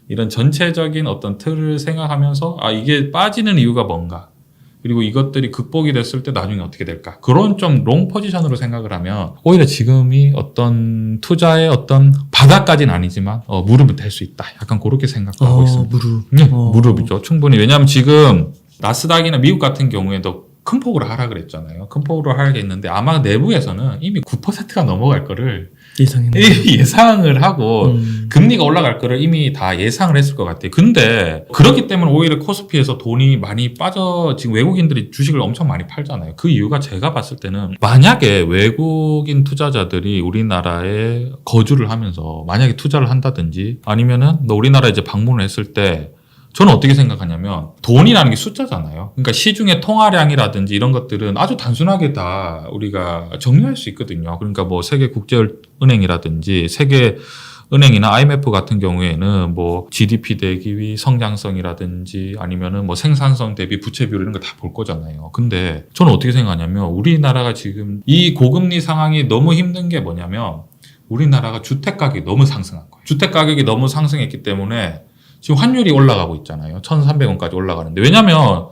이런 전체적인 어떤 틀을 생각하면서 이게 빠지는 이유가 뭔가, 그리고 이것들이 극복이 됐을 때 나중에 어떻게 될까, 그런 좀 롱 포지션으로 생각을 하면 오히려 지금이 어떤 투자의 어떤 바닥까지는 아니지만 무릎을 댈 수 있다, 약간 그렇게 생각하고 있습니다. 무릎. 네, 무릎이죠, 충분히. 왜냐하면 지금 나스닥이나 미국 같은 경우에도 큰 폭으로 하락을 했잖아요. 큰 폭으로 하락했는데 아마 내부에서는 이미 9%가 넘어갈 거를 예상을 하고 금리가 올라갈 거를 이미 다 예상을 했을 것 같아요. 근데 그렇기 때문에 오히려 코스피에서 돈이 많이 빠져, 지금 외국인들이 주식을 엄청 많이 팔잖아요. 그 이유가 제가 봤을 때는 만약에 외국인 투자자들이 우리나라에 거주를 하면서 만약에 투자를 한다든지 아니면은 우리나라에 이제 방문을 했을 때 저는 어떻게 생각하냐면 돈이라는 게 숫자잖아요. 그러니까 시중의 통화량이라든지 이런 것들은 아주 단순하게 다 우리가 정리할 수 있거든요. 그러니까 뭐 세계국제은행이라든지 세계은행이나 IMF 같은 경우에는 뭐 GDP 대비 성장성이라든지 아니면은 뭐 생산성 대비 부채 비율 이런 거 다 볼 거잖아요. 근데 저는 어떻게 생각하냐면 우리나라가 지금 이 고금리 상황이 너무 힘든 게 뭐냐면 우리나라가 주택 가격이 너무 상승한 거예요. 주택 가격이 너무 상승했기 때문에 지금 환율이 올라가고 있잖아요. 1,300원까지 올라가는데. 왜냐면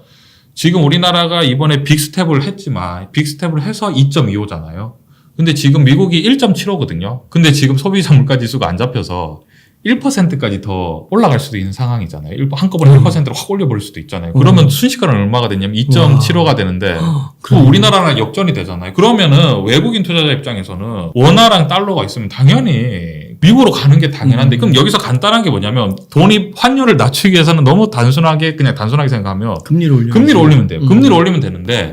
지금 우리나라가 이번에 빅스텝을 했지만 빅스텝을 해서 2.25잖아요. 근데 지금 미국이 1.75거든요. 근데 지금 소비자 물가 지수가 안 잡혀서 1%까지 더 올라갈 수도 있는 상황이잖아요. 한꺼번에 1%로 확 올려버릴 수도 있잖아요. 그러면 순식간에 얼마가 되냐면 2.75가 되는데 우리나라랑 역전이 되잖아요. 그러면은 외국인 투자자 입장에서는 원화랑 달러가 있으면 당연히 미국으로 가는 게 당연한데 그럼 여기서 간단한 게 뭐냐면 돈이 환율을 낮추기 위해서는 너무 단순하게 생각하면 금리를 올리면 돼요. 금리를 올리면 되는데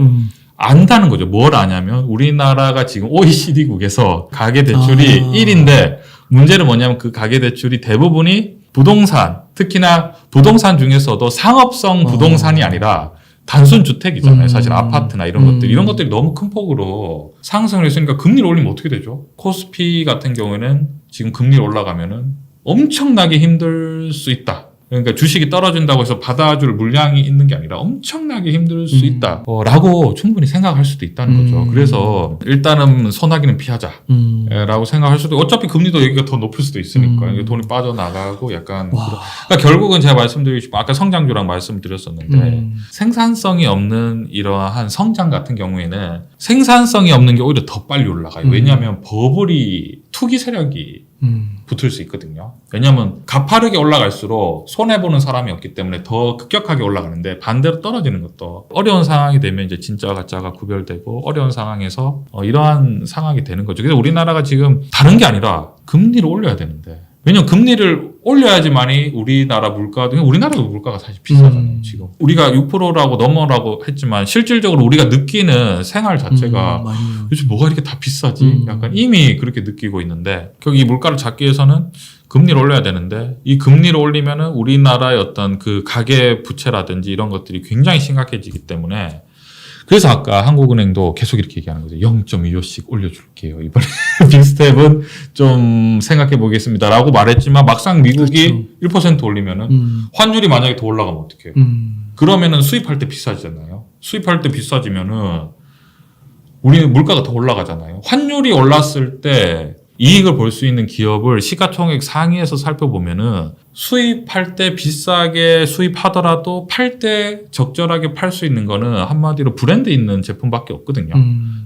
안다는 거죠. 뭘 아냐면 우리나라가 지금 OECD국에서 가계대출이 1인데 문제는 뭐냐면 그 가계대출이 대부분이 부동산, 특히나 부동산 중에서도 상업성 부동산이 아니라 단순 주택이잖아요. 사실 아파트나 이런 것들. 이런 것들이 너무 큰 폭으로 상승을 했으니까 금리를 올리면 어떻게 되죠? 코스피 같은 경우에는 지금 금리를 올라가면은 엄청나게 힘들 수 있다. 그러니까 주식이 떨어진다고 해서 받아줄 물량이 있는 게 아니라 엄청나게 힘들 수 있다. 라고 충분히 생각할 수도 있다는 거죠. 그래서 일단은 소나기는 피하자. 라고 생각할 수도, 어차피 금리도 여기가 더 높을 수도 있으니까. 돈이 빠져나가고 약간. 그러니까 결국은 제가 말씀드리고 싶은, 아까 성장주랑 말씀드렸었는데, 생산성이 없는 이러한 성장 같은 경우에는 생산성이 없는 게 오히려 더 빨리 올라가요. 왜냐하면 버블이, 투기 세력이 붙을 수 있거든요. 왜냐하면 가파르게 올라갈수록 손해보는 사람이 없기 때문에 더 급격하게 올라가는데 반대로 떨어지는 것도 어려운 상황이 되면 이제 진짜와 가짜가 구별되고 어려운 상황에서 이러한 상황이 되는 거죠. 그래서 우리나라가 지금 다른 게 아니라 금리를 올려야 되는데, 왜냐면 금리를 올려야지만이 우리나라도 물가가 사실 비싸잖아요. 지금 우리가 6%라고 넘어라고 했지만 실질적으로 우리가 느끼는 생활 자체가 요즘 뭐가 이렇게 다 비싸지? 약간 이미 그렇게 느끼고 있는데, 결국 이 물가를 잡기 위해서는 금리를 올려야 되는데, 이 금리를 올리면은 우리나라의 어떤 그 가계 부채라든지 이런 것들이 굉장히 심각해지기 때문에, 그래서 아까 한국은행도 계속 이렇게 얘기하는 거죠. 0.25씩 올려줄게요. 이번에 빅스텝은 좀 생각해 보겠습니다. 라고 말했지만 막상 미국이 1% 올리면은 환율이 만약에 더 올라가면 어떡해요? 그러면은 수입할 때 비싸지잖아요. 수입할 때 비싸지면은 우리는 물가가 더 올라가잖아요. 환율이 올랐을 때 이익을 볼 수 있는 기업을 시가총액 상위에서 살펴보면은 수입할 때 비싸게 수입하더라도 팔 때 적절하게 팔 수 있는 거는 한마디로 브랜드 있는 제품밖에 없거든요.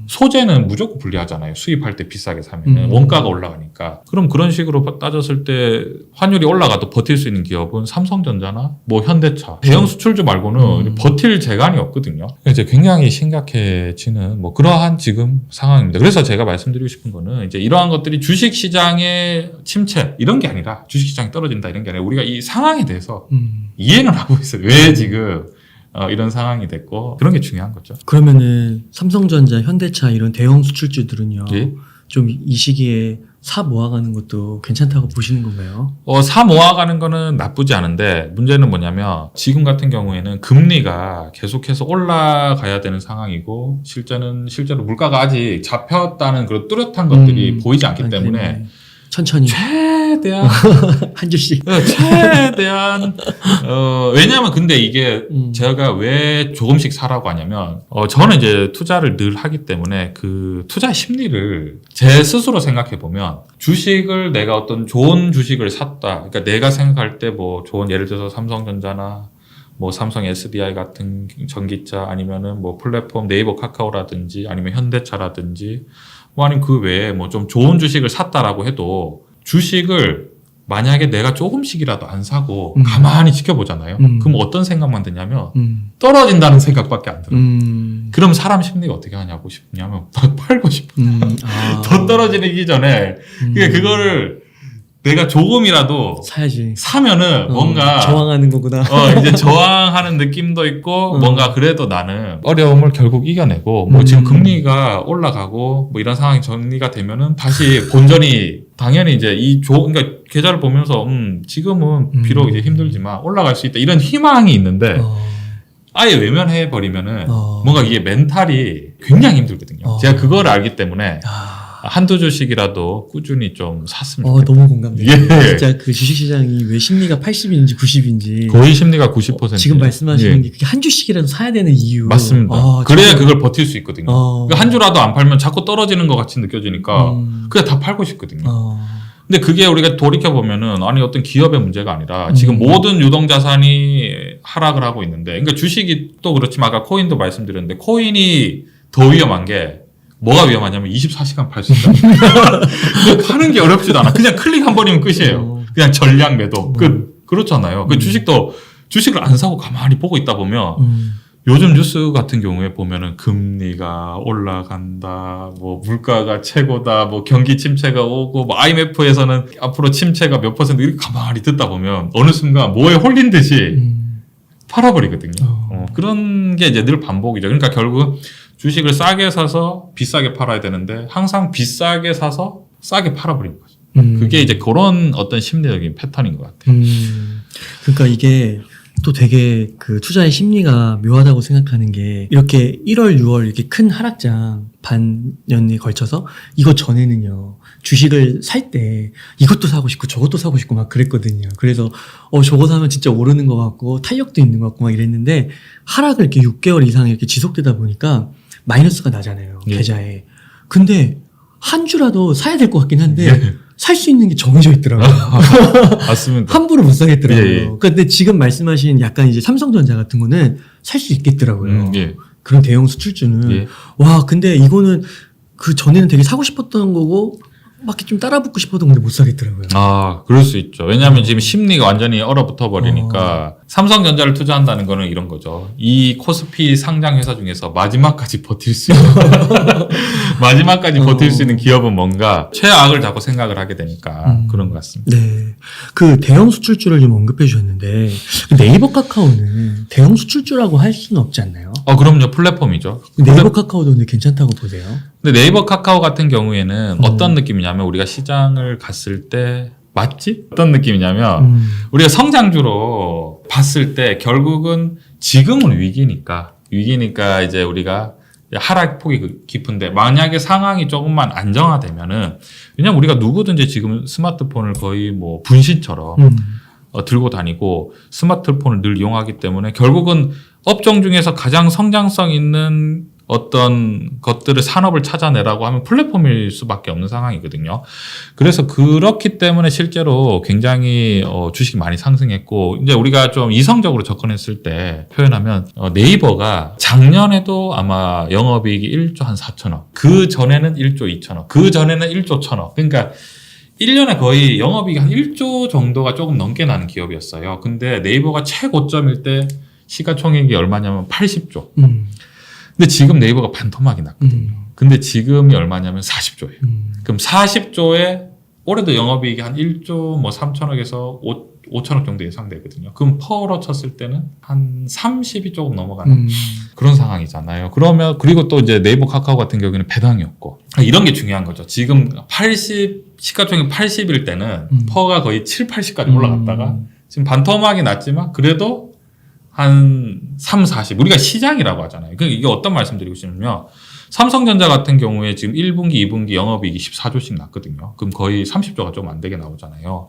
소재는 무조건 불리하잖아요. 수입할 때 비싸게 사면 원가가 올라가니까. 그럼 그런 식으로 따졌을 때 환율이 올라가도 버틸 수 있는 기업은 삼성전자나 뭐 현대차, 대형 수출주 말고는 버틸 재간이 없거든요. 이제 굉장히 심각해지는 뭐 그러한 지금 상황입니다. 그래서 제가 말씀드리고 싶은 거는 이제 이러한 것들이 주식시장의 침체 이런 게 아니라, 주식시장이 떨어진다 이런 게 아니라 우리가 이 상황에 대해서 이해는 하고 있어요. 왜 지금 이런 상황이 됐고, 그런 게 중요한 거죠. 그러면은 삼성전자, 현대차 이런 대형 수출주들은요, 예? 좀 이 시기에 사 모아가는 것도 괜찮다고 보시는 건가요? 사 모아가는 거는 나쁘지 않은데, 문제는 뭐냐면 지금 같은 경우에는 금리가 계속해서 올라가야 되는 상황이고, 실제로 물가가 아직 잡혔다는 그런 뚜렷한 것들이 보이지 않기 때문에 천천히 최대한 한 주씩. 최대한 왜냐하면 근데 이게 제가 왜 조금씩 사라고 하냐면 저는 이제 투자를 늘 하기 때문에 그 투자 심리를 제 스스로 생각해 보면 주식을 내가 어떤 좋은 주식을 샀다. 그러니까 내가 생각할 때 뭐 좋은 예를 들어서 삼성전자나 뭐 삼성 SDI 같은 전기차 아니면은 뭐 플랫폼 네이버 카카오라든지 아니면 현대차라든지 뭐 아니면 그 외에 뭐 좀 좋은 주식을 샀다라고 해도 주식을 만약에 내가 조금씩이라도 안 사고 가만히 지켜보잖아요. 그럼 어떤 생각만 드냐면 떨어진다는 생각밖에 안 들어요. 그럼 사람 심리가 어떻게 하냐고 싶냐면 더 팔고 싶어. 더 떨어지기 전에 그거를 내가 조금이라도 사야지. 사면은 뭔가 저항하는 거구나. 이제 저항하는 느낌도 있고 뭔가 그래도 나는 어려움을 결국 이겨내고 뭐 지금 금리가 올라가고 뭐 이런 상황이 정리가 되면은 다시 본전이 당연히 이제 그러니까 계좌를 보면서 지금은 비록 이제 힘들지만 올라갈 수 있다 이런 희망이 있는데 아예 외면해 버리면은 뭔가 이게 멘탈이 굉장히 힘들거든요. 제가 그걸 알기 때문에 한두 주식이라도 꾸준히 좀 샀으면 좋겠다. 너무 공감돼요. 예. 진짜 그 주식시장이 왜 심리가 80인지 90인지 거의 심리가 90%. 지금 말씀하시는 게 그게 한 주씩이라도 사야 되는 이유. 맞습니다. 그래야 그걸 버틸 수 있거든요. 그러니까 한 주라도 안 팔면 자꾸 떨어지는 것 같이 느껴지니까 그냥 다 팔고 싶거든요. 근데 그게 우리가 돌이켜보면은 아니 어떤 기업의 문제가 아니라 지금 모든 유동자산이 하락을 하고 있는데 그러니까 주식이 또 그렇지만 아까 코인도 말씀드렸는데 코인이 더 위험한 게 뭐가 위험하냐면 24시간 팔 수 있다. 하는 게 어렵지도 않아. 그냥 클릭 한 번이면 끝이에요. 그냥 전량 매도. 그렇잖아요. 그 주식을 안 사고 가만히 보고 있다 보면 요즘 뉴스 같은 경우에 보면은 금리가 올라간다, 뭐 물가가 최고다, 뭐 경기 침체가 오고, 뭐 IMF에서는 앞으로 침체가 몇 % 이렇게 가만히 듣다 보면 어느 순간 뭐에 홀린 듯이 팔아버리거든요. 그런 게 이제 늘 반복이죠. 그러니까 결국 주식을 싸게 사서 비싸게 팔아야 되는데 항상 비싸게 사서 싸게 팔아버리는 거죠. 그게 이제 그런 어떤 심리적인 패턴인 것 같아요. 그러니까 이게 또 되게 그 투자의 심리가 묘하다고 생각하는 게 이렇게 1월, 6월 이렇게 큰 하락장 반년에 걸쳐서 이거 전에는요 주식을 살 때 이것도 사고 싶고 저것도 사고 싶고 막 그랬거든요. 그래서 저거 사면 진짜 오르는 것 같고 탄력도 있는 것 같고 막 이랬는데 하락을 이렇게 6개월 이상 이렇게 지속되다 보니까 마이너스가 나잖아요. 예. 계좌에. 근데 한 주라도 사야 될 것 같긴 한데 예. 살 수 있는 게 정해져 있더라고요. 맞습니다. 함부로 못 사겠더라고요. 예, 예. 근데 지금 말씀하신 약간 이제 삼성전자 같은 거는 살 수 있겠더라고요. 예. 그런 대형 수출주는. 예. 와, 근데 이거는 그 전에는 되게 사고 싶었던 거고 막 이렇게 좀 따라붙고 싶어도 근데 못 사겠더라고요. 그럴 수 있죠. 왜냐하면 지금 심리가 완전히 얼어붙어 버리니까 삼성전자를 투자한다는 거는 이런 거죠. 이 코스피 상장 회사 중에서 마지막까지 버틸 수 있는 마지막까지 버틸 수 있는 기업은 뭔가 최악을 자꾸 생각을 하게 되니까 그런 것 같습니다. 네. 그 대형 수출주를 좀 언급해 주셨는데 네이버 카카오는 대형 수출주라고 할 수는 없지 않나요? 그럼요. 플랫폼이죠. 네이버 카카오도 근데 괜찮다고 보세요? 근데 네이버 카카오 같은 경우에는 어떤 느낌이냐면 우리가 시장을 갔을 때 맛집? 어떤 느낌이냐면 우리가 성장주로 봤을 때 결국은 지금은 위기니까 이제 우리가 하락폭이 깊은데 만약에 상황이 조금만 안정화되면은 왜냐면 우리가 누구든지 지금 스마트폰을 거의 뭐 분신처럼 들고 다니고 스마트폰을 늘 이용하기 때문에 결국은 업종 중에서 가장 성장성 있는 어떤 것들을 산업을 찾아내라고 하면 플랫폼일 수밖에 없는 상황이거든요. 그래서 그렇기 때문에 실제로 굉장히 주식이 많이 상승했고 이제 우리가 좀 이성적으로 접근했을 때 표현하면 네이버가 작년에도 아마 영업이익이 1조 한 4천억, 그 전에는 1조 2천억, 그 전에는 1조 1천억. 그러니까 1년에 거의 영업이익이 한 1조 정도가 조금 넘게 나는 기업이었어요. 근데 네이버가 최고점일 때 시가총액이 얼마냐면 80조. 근데 지금 네이버가 반토막이 났거든요. 근데 지금이 얼마냐면 40조예요. 그럼 40조에 올해도 영업이익이 한 1조 뭐 3천억에서 5천억 정도 예상되거든요. 그럼 퍼로 쳤을 때는 한 30이 조금 넘어가는 그런 상황이잖아요. 그러면 그리고 또 이제 네이버 카카오 같은 경우에는 배당이었고 이런 게 중요한 거죠. 지금 시가총액 80일 때는 퍼가 거의 7, 80까지 올라갔다가 지금 반토막이 났지만 그래도 한 3, 40. 우리가 시장이라고 하잖아요. 그러니까 이게 어떤 말씀 드리고 싶냐면 삼성전자 같은 경우에 지금 1분기, 2분기 영업이익이 14조씩 났거든요. 그럼 거의 30조가 좀 안 되게 나오잖아요.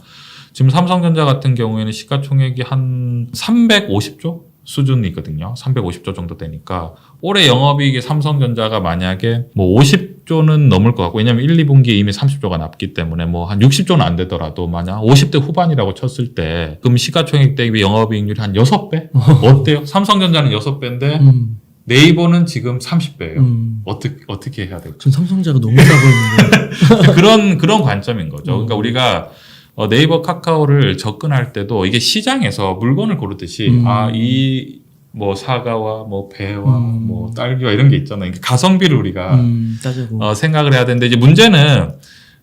지금 삼성전자 같은 경우에는 시가총액이 한 350조 수준이거든요. 350조 정도 되니까 올해 영업이익이 삼성전자가 만약에 뭐 50조는 넘을 것 같고, 왜냐면 1, 2분기에 이미 30조가 났기 때문에 뭐 한 60조는 안 되더라도 만약 50대 후반이라고 쳤을 때 그럼 시가총액 대비 영업이익률이 한 6배? 어때요? 삼성전자는 6배인데 네이버는 지금 30배예요. 어떻게 해야 될까? 전 삼성전자가 너무 싸 보이는데. 그런 관점인 거죠. 그러니까 우리가 네이버 카카오를 접근할 때도 이게 시장에서 물건을 고르듯이 이 뭐 사과와 뭐 배와 뭐 딸기와 이런 게 있잖아요. 가성비를 우리가 따지고. 생각을 해야 되는데 이제 문제는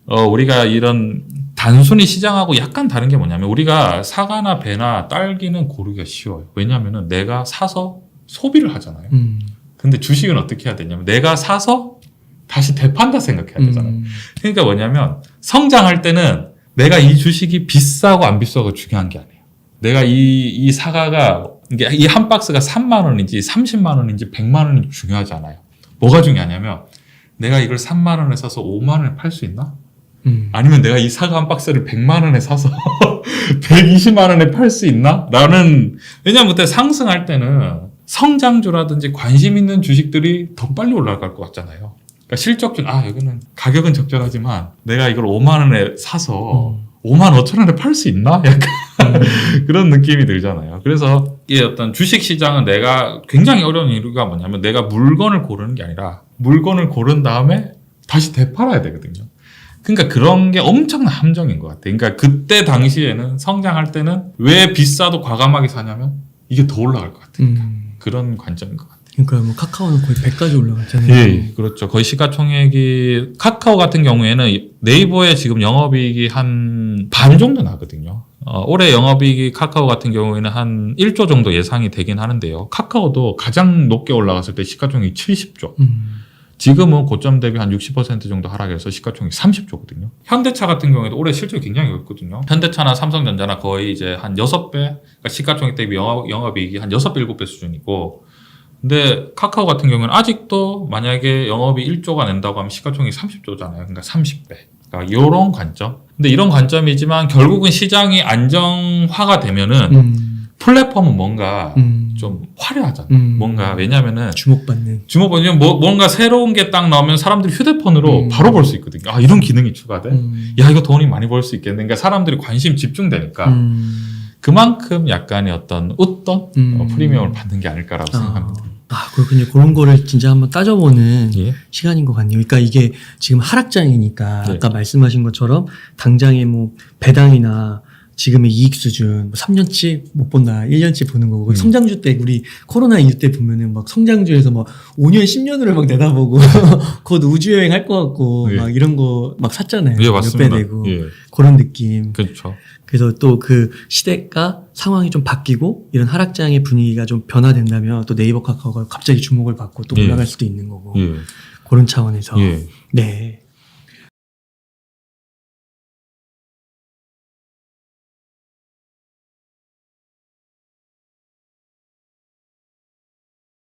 우리가 이런 단순히 시장하고 약간 다른 게 뭐냐면 우리가 사과나 배나 딸기는 고르기가 쉬워요. 왜냐하면은 내가 사서 소비를 하잖아요. 근데 주식은 어떻게 해야 되냐면 내가 사서 다시 되판다 생각해야 되잖아요. 그러니까 뭐냐면 성장할 때는 내가 이 주식이 비싸고 안 비싸고 중요한 게 아니에요. 내가 이 사과가 이 한 박스가 3만 원인지 30만 원인지 100만 원인지 중요하지 않아요. 뭐가 중요하냐면 내가 이걸 3만 원에 사서 5만 원에 팔 수 있나? 아니면 내가 이 사과 한 박스를 100만 원에 사서 120만 원에 팔 수 있나? 왜냐면 그때 상승할 때는 성장주라든지 관심 있는 주식들이 더 빨리 올라갈 것 같잖아요. 그러니까 실적준, 여기는 가격은 적절하지만 내가 이걸 5만 원에 사서 5만 5천 원에 팔 수 있나? 약간 그런 느낌이 들잖아요. 그래서 이 어떤 주식 시장은 내가 굉장히 어려운 이유가 뭐냐면 내가 물건을 고르는 게 아니라 물건을 고른 다음에 다시 되팔아야 되거든요. 그러니까 그런 게 엄청난 함정인 것 같아요. 그러니까 그때 당시에는 성장할 때는 왜 비싸도 과감하게 사냐면 이게 더 올라갈 것 같으니까. 그런 관점인 것 같아요. 그러니까 뭐 카카오는 거의 100까지 올라갔잖아요. 예, 그렇죠. 거의 시가총액이 카카오 같은 경우에는 네이버의 지금 영업이익이 한 반 정도 나거든요. 올해 영업이익이 카카오 같은 경우에는 한 1조 정도 예상이 되긴 하는데요. 카카오도 가장 높게 올라갔을 때 시가총액이 70조. 지금은 고점 대비 한 60% 정도 하락해서 시가총액이 30조거든요. 현대차 같은 경우에도 올해 실적이 굉장히 좋거든요. 현대차나 삼성전자나 거의 이제 한 6배, 그러니까 시가총액 대비 영업이익이 한 6배, 7배 수준이고, 근데 카카오 같은 경우는 아직도 만약에 영업이 1조가 낸다고 하면 시가총액이 30조잖아요. 그러니까 30배. 그러니까 이런 관점. 근데 이런 관점이지만 결국은 시장이 안정화가 되면은 플랫폼은 뭔가 좀 화려하잖아요. 뭔가 왜냐면은 주목받는 뭔가 새로운 게 딱 나오면 사람들이 휴대폰으로 바로 볼 수 있거든요. 이런 기능이 추가돼. 야, 이거 돈이 많이 벌 수 있겠네. 그러니까 사람들이 관심 집중되니까 그만큼 약간의 어떤 웃돈 프리미엄을 받는 게 아닐까라고 생각합니다. 그렇군요. 그런 거를 진짜 한번 따져보는 예. 시간인 것 같네요. 그러니까 이게 지금 하락장이니까 네. 아까 말씀하신 것처럼 당장의 뭐 배당이나 지금의 이익 수준 3년치 못 본다, 1년치 보는 거고 성장주 때 우리 코로나 이후 때 보면은 막 성장주에서 막 5년, 10년을 막 내다보고 곧 우주 여행 할 것 같고 예. 막 이런 거 막 샀잖아요. 예, 몇 맞습니다. 배 되고 예. 그런 느낌. 그렇죠. 그래서 또 그 시대가 상황이 좀 바뀌고 이런 하락장의 분위기가 좀 변화된다면 또 네이버 카카오가 갑자기 주목을 받고 또 예. 올라갈 수도 있는 거고 예. 그런 차원에서 예. 네.